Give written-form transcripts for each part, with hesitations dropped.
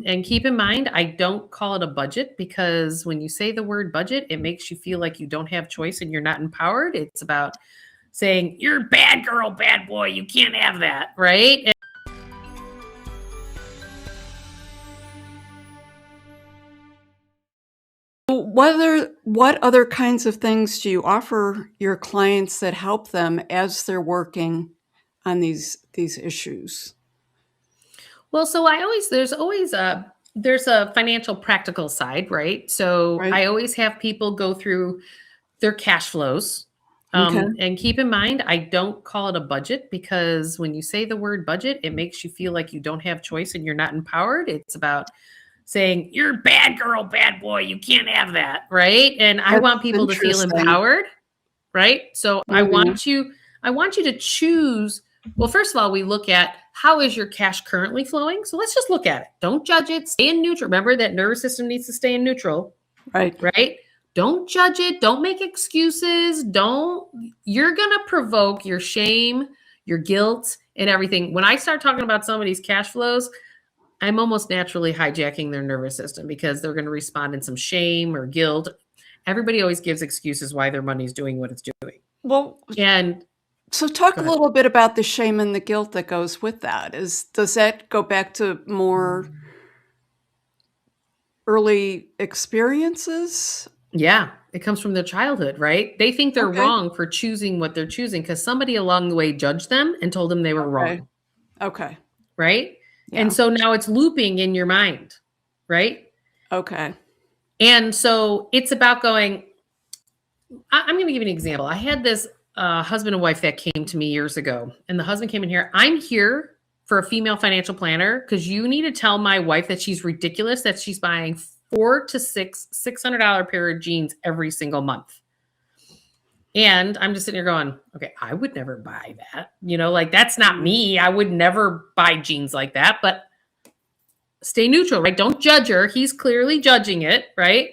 And keep in mind, I don't call it a budget because when you say the word budget, it makes you feel like you don't have choice and you're not empowered. It's about saying, you're a bad girl, bad boy, you can't have that, right? What other kinds of things do you offer your clients that help them as they're working on these issues? Well, so there's a financial practical side, right? So Right. I always have people go through their cash flows. Okay. And keep in mind, I don't call it a budget because when you say the word budget, it makes you feel like you don't have choice and you're not empowered. It's about saying, you're a bad girl, bad boy, you can't have that, right? And I want people to feel empowered, right? So I want you to choose. Well, first of all, we look at how is your cash currently flowing? So let's just look at it. Don't judge it. Stay in neutral. Remember that nervous system needs to stay in neutral. Right. Right? Don't judge it. Don't make excuses. You're going to provoke your shame, your guilt, and everything. When I start talking about somebody's cash flows, I'm almost naturally hijacking their nervous system because they're going to respond in some shame or guilt. Everybody always gives excuses why their money's doing what it's doing. Well, and so talk a little bit about the shame and the guilt that goes with that. Does that go back to more early experiences? Yeah, it comes from their childhood, right? They think they're wrong for choosing what they're choosing because somebody along the way judged them and told them they were wrong. Okay. Right? Yeah. And so now it's looping in your mind, right? Okay. And so it's about going, I'm going to give you an example. I had this husband and wife that came to me years ago, and the husband came in here. I'm here for a female financial planner because you need to tell my wife that she's ridiculous, that she's buying $400 to $600 pair of jeans every single month. And I'm just sitting here going, okay, I would never buy that. Like that's not me. I would never buy jeans like that, but stay neutral, right? Don't judge her. He's clearly judging it, right?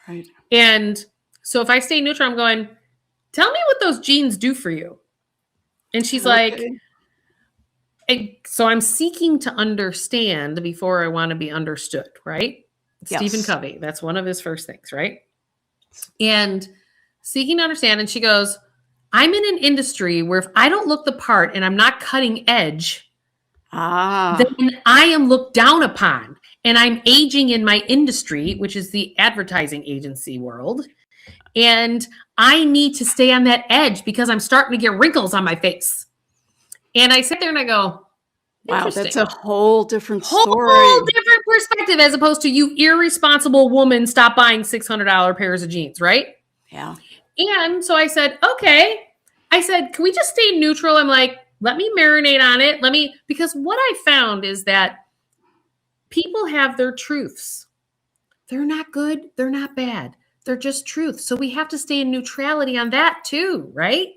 Right. And so if I stay neutral, I'm going, tell me what those jeans do for you. And she's like, so I'm seeking to understand before I want to be understood, right? Yes. Stephen Covey, that's one of his first things, right? And seeking to understand. And she goes, I'm in an industry where if I don't look the part and I'm not cutting edge, then I am looked down upon. And I'm aging in my industry, which is the advertising agency world. And I need to stay on that edge because I'm starting to get wrinkles on my face. And I sit there and I go, wow, that's a whole different story. Whole different perspective as opposed to you irresponsible woman, stop buying $600 pairs of jeans, right? Yeah. And so I said, okay. I said, can we just stay neutral? I'm like, let me marinate on it. Because what I found is that people have their truths. They're not good. They're not bad. They're just truth. So we have to stay in neutrality on that too, right?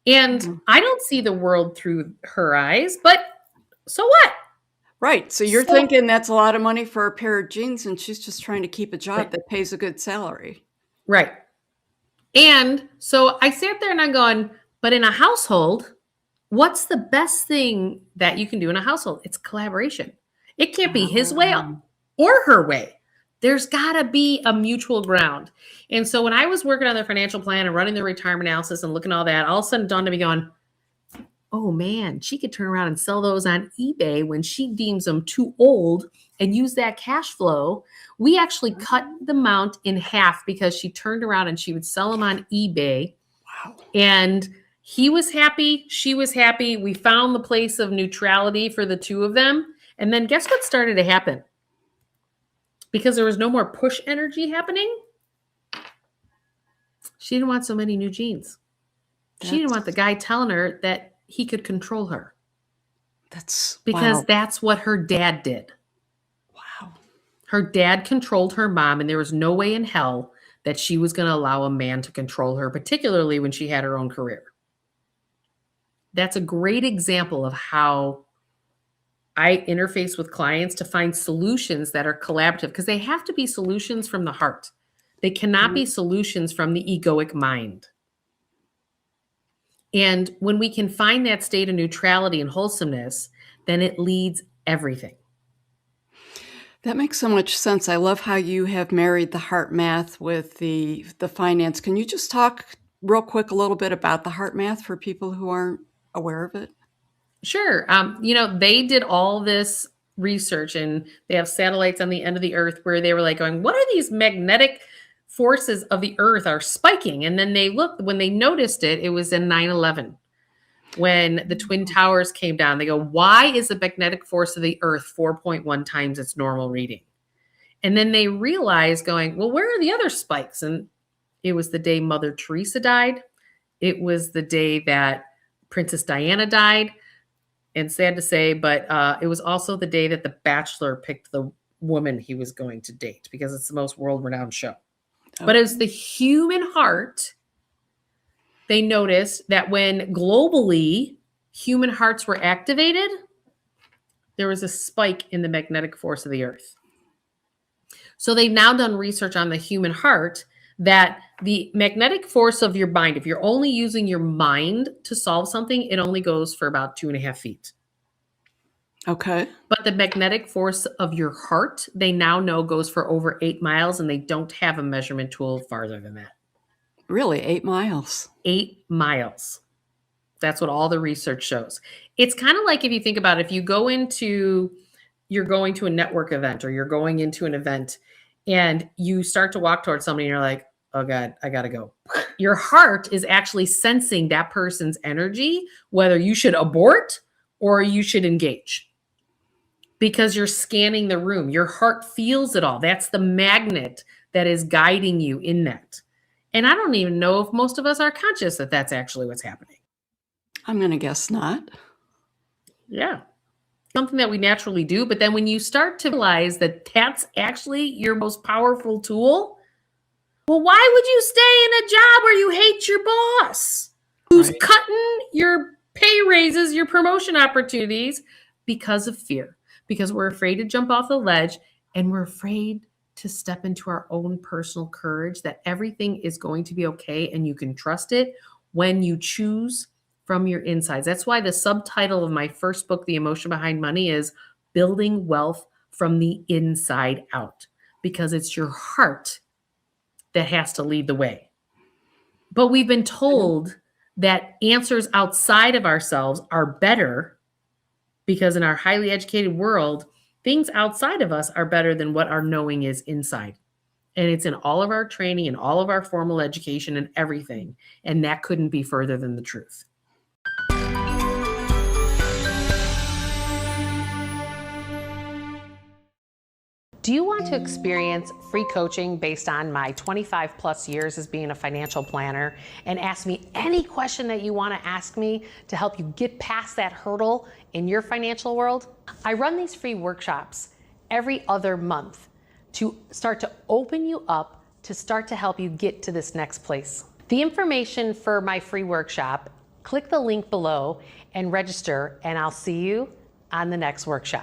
And I don't see the world through her eyes, but so what? Right. So you're thinking that's a lot of money for a pair of jeans and she's just trying to keep a job that pays a good salary. Right. And so I sat there and I'm going, but in a household, what's the best thing that you can do in a household? It's collaboration. It can't be his way or her way. There's got to be a mutual ground. And so when I was working on the financial plan and running the retirement analysis and looking at all that, all of a sudden it dawned on me going, oh man, she could turn around and sell those on eBay when she deems them too old and use that cash flow. We actually cut the amount in half because she turned around and she would sell them on eBay. Wow. And he was happy. She was happy. We found the place of neutrality for the two of them. And then guess what started to happen? Because there was no more push energy happening. She didn't want so many new jeans. She didn't want the guy telling her that he could control her. That's what her dad did. Wow. Her dad controlled her mom, and there was no way in hell that she was going to allow a man to control her, particularly when she had her own career. That's a great example of how I interface with clients to find solutions that are collaborative because they have to be solutions from the heart. They cannot be solutions from the egoic mind. And when we can find that state of neutrality and wholesomeness, then it leads everything. That makes so much sense. I love how you have married the heart math with the finance. Can you just talk real quick a little bit about the heart math for people who aren't aware of it? Sure. They did all this research and they have satellites on the end of the earth where they were like going, what are these magnetic forces of the earth are spiking? And then they looked, when they noticed it, it was in 9/11 when the Twin Towers came down. They go, why is the magnetic force of the earth 4.1 times its normal reading? And then they realized going, well, where are the other spikes? And it was the day Mother Teresa died. It was the day that Princess Diana died. And sad to say, but it was also the day that The Bachelor picked the woman he was going to date because it's the most world-renowned show. Okay. But it was the human heart. They noticed that when globally human hearts were activated, there was a spike in the magnetic force of the earth. So they've now done research on the human heart that the magnetic force of your mind, if you're only using your mind to solve something, it only goes for about 2.5 feet. Okay. But the magnetic force of your heart, they now know goes for over 8 miles, and they don't have a measurement tool farther than that. Really, 8 miles? 8 miles. That's what all the research shows. It's kind of like if you think about it, if you're going to a network event or you're going into an event and you start to walk towards somebody and you're like, oh God, I gotta go. Your heart is actually sensing that person's energy, whether you should abort or you should engage. Because you're scanning the room. Your heart feels it all. That's the magnet that is guiding you in that. And I don't even know if most of us are conscious that that's actually what's happening. I'm going to guess not. Yeah. Something that we naturally do. But then when you start to realize that that's actually your most powerful tool, well, why would you stay in a job where you hate your boss? Who's Right. cutting your pay raises, your promotion opportunities because of fear? Because we're afraid to jump off the ledge and we're afraid to step into our own personal courage that everything is going to be okay and you can trust it when you choose from your insides. That's why the subtitle of my first book, The Emotion Behind Money, is Building Wealth from the Inside Out, because it's your heart that has to lead the way. But we've been told that answers outside of ourselves are better because in our highly educated world, things outside of us are better than what our knowing is inside. And it's in all of our training and all of our formal education and everything. And that couldn't be further than the truth. Do you want to experience free coaching based on my 25 plus years as being a financial planner and ask me any question that you want to ask me to help you get past that hurdle in your financial world? I run these free workshops every other month to start to open you up, to start to help you get to this next place. The information for my free workshop, click the link below and register, and I'll see you on the next workshop.